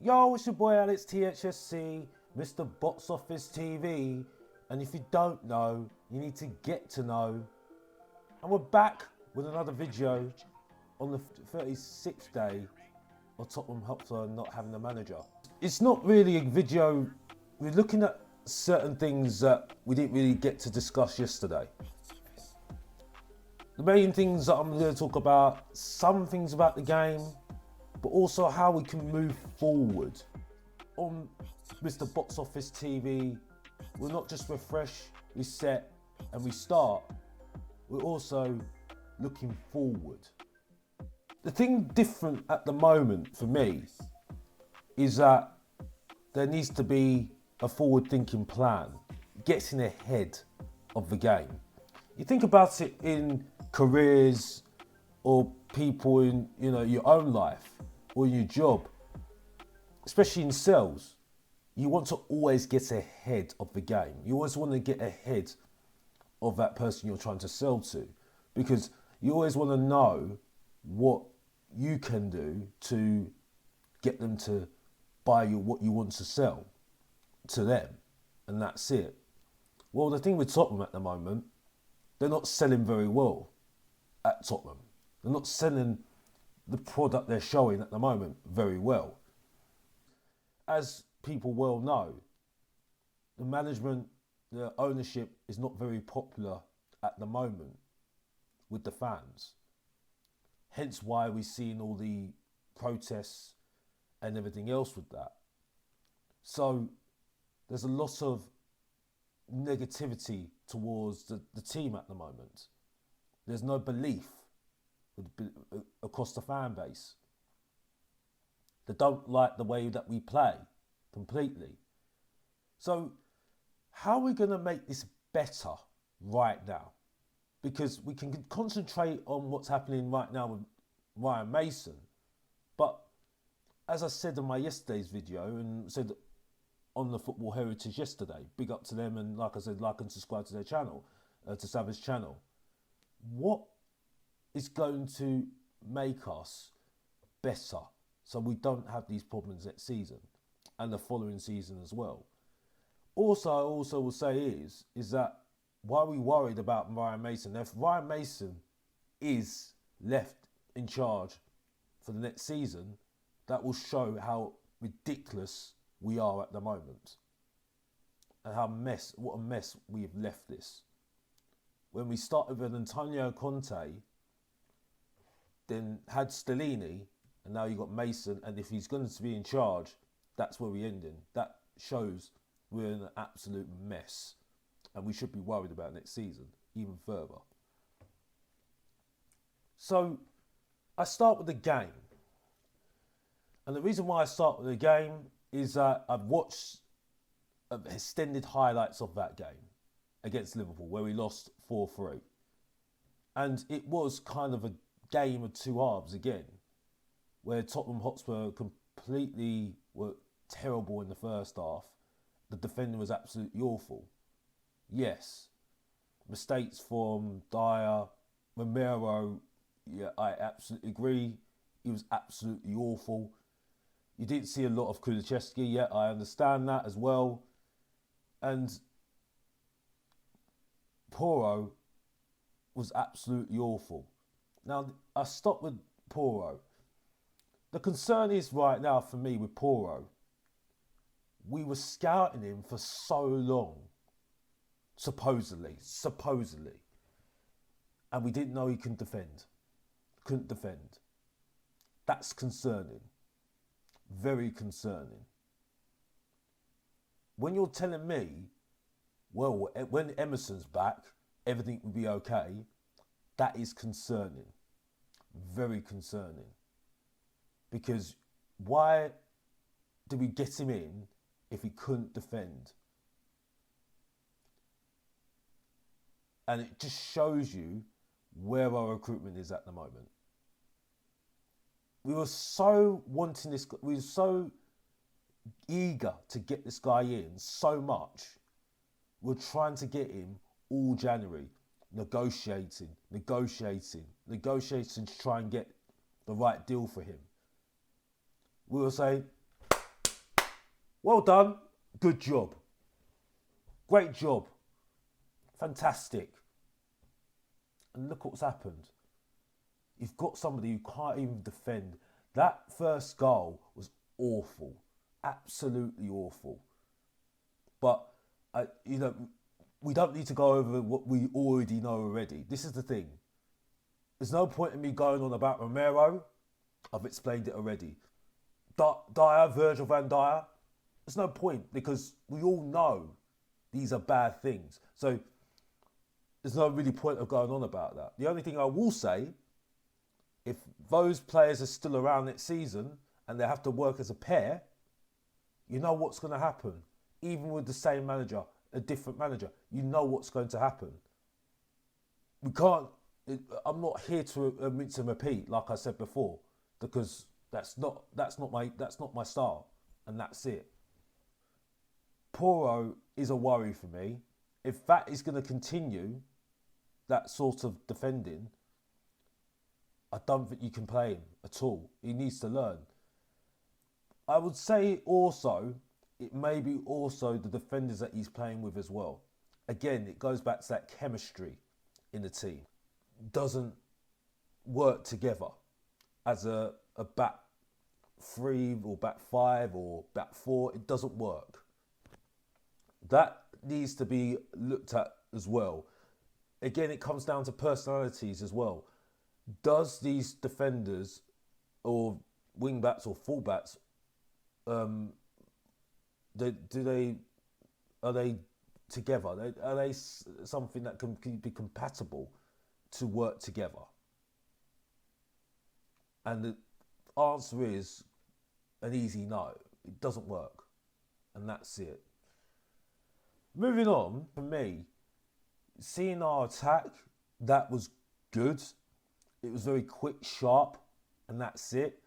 Yo, it's your boy Alex THSC, Mr. Box Office TV, and if you don't know, you need to get to know. And we're back with another video on the 36th day of Tottenham Hotspur not having a manager. It's not really a video, we're looking at certain things that we didn't really get to discuss yesterday. The main things that I'm going to talk about, some things about the game, but also how we can move forward. On Mr. Box Office TV, we're not just refresh, reset and restart, we're also looking forward. The thing different at the moment for me is that there needs to be a forward-thinking plan, getting ahead of the game. You think about it in careers or people in your own life or your job, especially in sales. You want to always get ahead of the game. You always want to get ahead of that person you're trying to sell to, because you always want to know what you can do to get them to buy you what you want to sell to them, and that's it. Well, the thing with Tottenham at the moment, they're not selling very well at Tottenham. They're not selling the product they're showing at the moment very well. As people well know, the management, the ownership is not very popular at the moment with the fans. Hence why we're seeing all the protests and everything else with that. So there's a lot of negativity towards the team at the moment. There's no belief across the fan base. They don't like the way that we play completely. So how are we going to make this better right now? Because we can concentrate on what's happening right now with Ryan Mason. But as I said in my yesterday's video and said on the Football Heritage yesterday, big up to them, and like I said, like and subscribe to their channel, to Savage channel. What is going to make us better so we don't have these problems next season and the following season as well? Also, I also will say is that why are we worried about Ryan Mason? If Ryan Mason is left in charge for the next season, that will show how ridiculous we are at the moment and what a mess we have left this. When we started with Antonio Conte, then had Stellini, and now you've got Mason, and if he's going to be in charge, that's where we're ending. That shows we're in an absolute mess, and we should be worried about next season even further. So I start with the game, and the reason why I start with the game is that I've watched extended highlights of that game against Liverpool where we lost 4-3, and it was kind of a game of two halves again, where Tottenham Hotspur completely were terrible in the first half. The defending was absolutely awful. Yes, mistakes from Dyer, Romero, yeah, I absolutely agree. He was absolutely awful. You didn't see a lot of Kulusevski yet, I understand that as well. And Porro was absolutely awful. Now, I stopped with Porro. The concern is right now for me with Porro, we were scouting him for so long, supposedly, and we didn't know he couldn't defend. That's concerning, very concerning. When you're telling me, well, when Emerson's back, everything will be okay, that is concerning, very concerning. Because why did we get him in if he couldn't defend? And it just shows you where our recruitment is at the moment. We were so wanting this, we were so eager to get this guy in so much. We're trying to get him all January, negotiating to try and get the right deal for him. We were saying, Well done. Good job. Great job. Fantastic. And look what's happened. You've got somebody who can't even defend. That first goal was awful. Absolutely awful. But, we don't need to go over what we already know already. This is the thing. There's no point in me going on about Romero. I've explained it already. Dyer, Virgil van Dyer. There's no point because we all know these are bad things. So there's no really point of going on about that. The only thing I will say, if those players are still around next season and they have to work as a pair, you know what's going to happen. Even with the same manager, a different manager, you know what's going to happen. We can't. I'm not here to rinse and repeat, like I said before, because that's not my style, and that's it. Porro is a worry for me. If that is going to continue, that sort of defending, I don't think you can play him at all. He needs to learn. I would say also, it may be also the defenders that he's playing with as well. Again, it goes back to that chemistry in the team. Doesn't work together as a back three or back five or back four. It doesn't work. That needs to be looked at as well. Again, it comes down to personalities as well. Does these defenders or wing backs or full backs, are they together? Are they something that can be compatible to work together? And the answer is an easy no. It doesn't work. And that's it. Moving on, for me, seeing our attack, that was good. It was very quick, sharp, and that's it.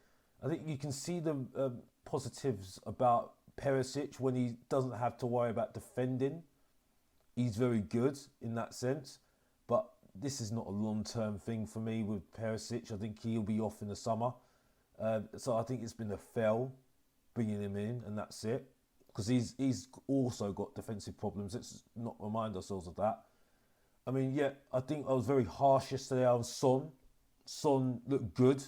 I think you can see the positives about Perisic when he doesn't have to worry about defending. He's very good in that sense. But this is not a long-term thing for me with Perisic. I think he'll be off in the summer. So I think it's been a fail bringing him in, and that's it. Because he's also got defensive problems. Let's not remind ourselves of that. I mean, yeah, I think I was very harsh yesterday on Son. Son looked good.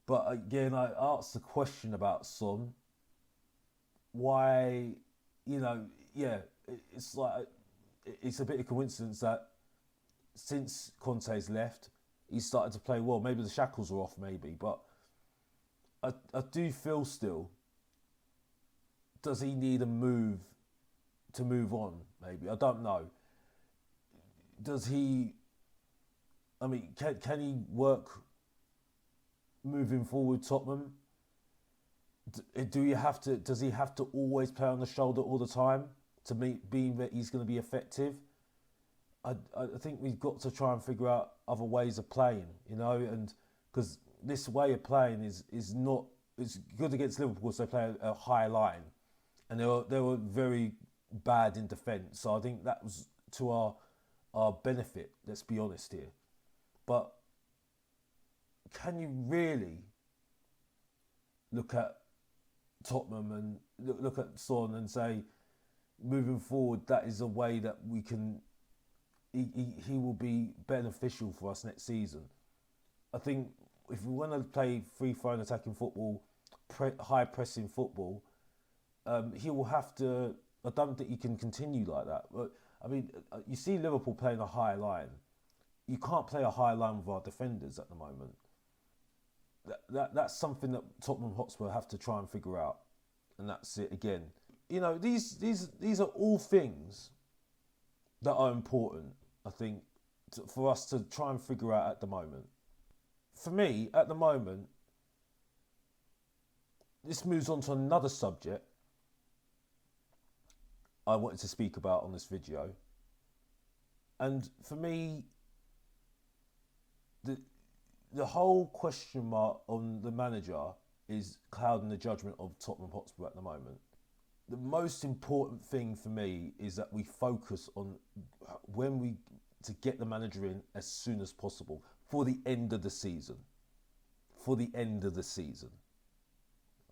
But again, I asked the question about Son. Why, it's like, it's a bit of coincidence that since Conte's left, he started to play well. Maybe the shackles are off, maybe. But I do feel still, does he need a move to move on, maybe? I don't know. Does he, can he work moving forward Tottenham? Does he have to always play on the shoulder all the time to being that he's going to be effective? I think we've got to try and figure out other ways of playing, and because this way of playing is not, it's good against Liverpool because they play a high line, and they were very bad in defence. So I think that was to our benefit. Let's be honest here, but can you really look at Tottenham and look at Son and say, moving forward, that is a way that we can. He will be beneficial for us next season. I think if we want to play free-flowing attacking football, high pressing football, he will have to. I don't think he can continue like that. But you see Liverpool playing a high line. You can't play a high line with our defenders at the moment. That's something that Tottenham Hotspur have to try and figure out, and that's it again. These are all things that are important, I think, for us to try and figure out at the moment. For me, at the moment, this moves on to another subject I wanted to speak about on this video. And for me, the whole question mark on the manager is clouding the judgment of Tottenham Hotspur at the moment. The most important thing for me is that we focus on to get the manager in as soon as possible for the end of the season. For the end of the season.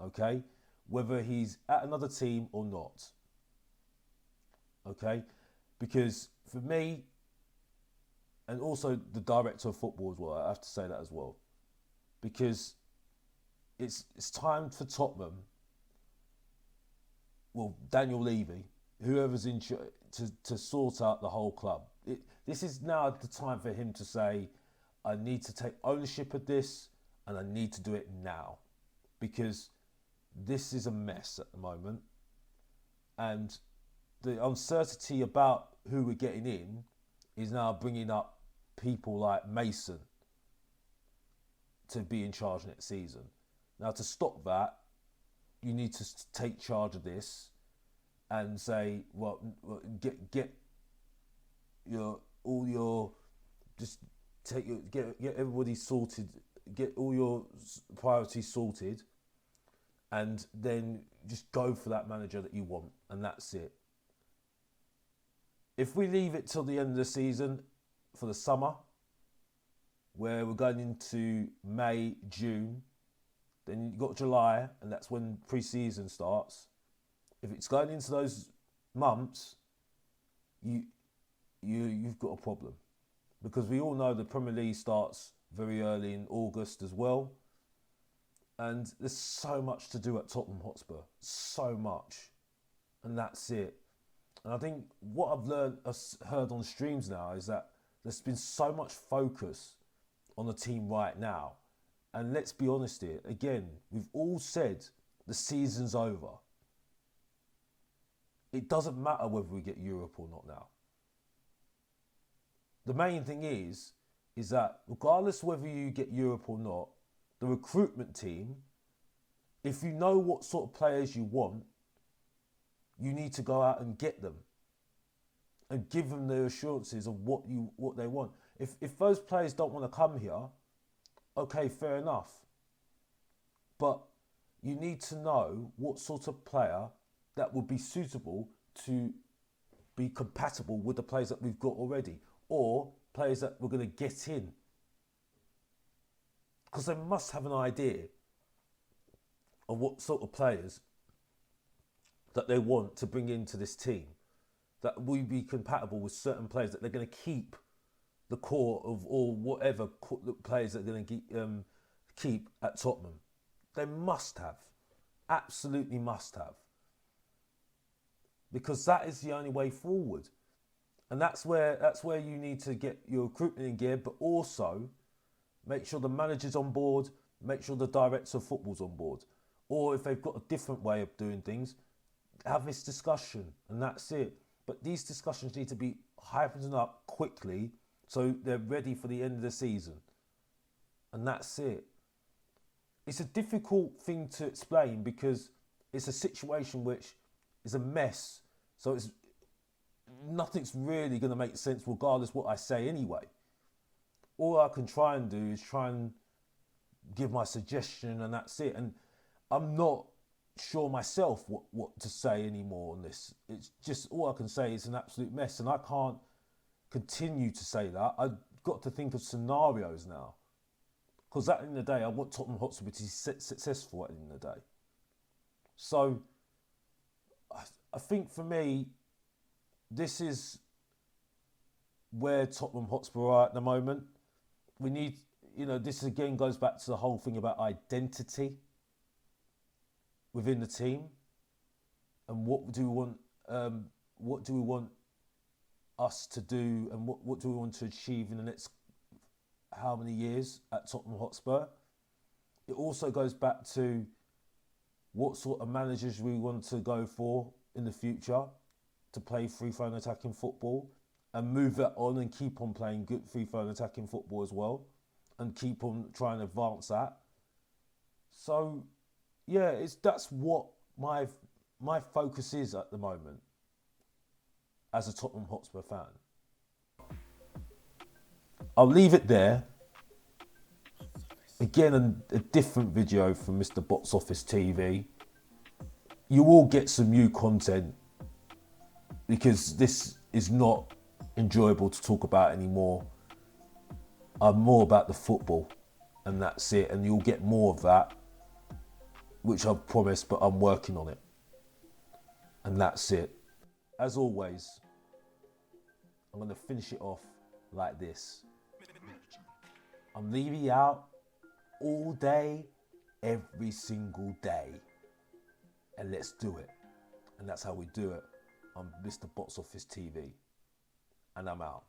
Okay? whether he's at another team or not. Okay? Because for me, and also the director of football as well, I have to say that as well. Because it's time for Tottenham, well, Daniel Levy, whoever's in to sort out the whole club. This is now the time for him to say, I need to take ownership of this and I need to do it now. Because this is a mess at the moment. And the uncertainty about who we're getting in is now bringing up people like Mason to be in charge next season. Now, to stop that, you need to take charge of this and say, well, get everybody sorted, get all your priorities sorted, and then just go for that manager that you want, and that's it. If we leave it till the end of the season for the summer, where we're going into May, June, then you've got July, and that's when pre-season starts. If it's going into those months, you've got a problem. Because we all know the Premier League starts very early in August as well. And there's so much to do at Tottenham Hotspur. So much. And that's it. And I think what I've heard on streams now is that there's been so much focus on the team right now. And let's be honest here, again, we've all said the season's over. It doesn't matter whether we get Europe or not now. The main thing is that regardless whether you get Europe or not, the recruitment team, if you know what sort of players you want, you need to go out and get them and give them the assurances of what they want. If those players don't want to come here, okay, fair enough. But you need to know what sort of player that would be suitable to be compatible with the players that we've got already, or players that we're going to get in. Because they must have an idea of what sort of players that they want to bring into this team, that will be compatible with certain players, that they're going to keep the core of, or whatever players that they're going to keep at Tottenham. They must have. Absolutely must have. Because that is the only way forward. And that's where you need to get your recruitment in gear, but also make sure the manager's on board, make sure the director of football's on board. Or if they've got a different way of doing things, have this discussion, and that's it. But these discussions need to be hyped up quickly so they're ready for the end of the season. And that's it. It's a difficult thing to explain because it's a situation which is a mess. So nothing's really going to make sense regardless what I say anyway. All I can try and do is try and give my suggestion, and that's it. And I'm not sure myself what to say anymore on this. It's just, all I can say is an absolute mess, and I can't continue to say that. I've got to think of scenarios now. Because at the end of the day, I want Tottenham Hotspur to be successful at the end of the day. So, I think for me, this is where Tottenham Hotspur are at the moment. We need, this again goes back to the whole thing about identity within the team, and what do we want us to do, and what do we want to achieve in the next how many years at Tottenham Hotspur. It also goes back to what sort of managers we want to go for in the future to play free-flowing attacking football, and move that on and keep on playing good free-flowing attacking football as well, and keep on trying to advance that. So, yeah, that's what my focus is at the moment as a Tottenham Hotspur fan. I'll leave it there. Again, a different video from Mr. Box Office TV. You will get some new content because this is not enjoyable to talk about anymore. I'm more about the football, and that's it. And you'll get more of that which I've promised, but I'm working on it. And that's it. As always, I'm going to finish it off like this. I'm leaving you out all day, every single day. And let's do it. And that's how we do it on Mr. Box Office TV. And I'm out.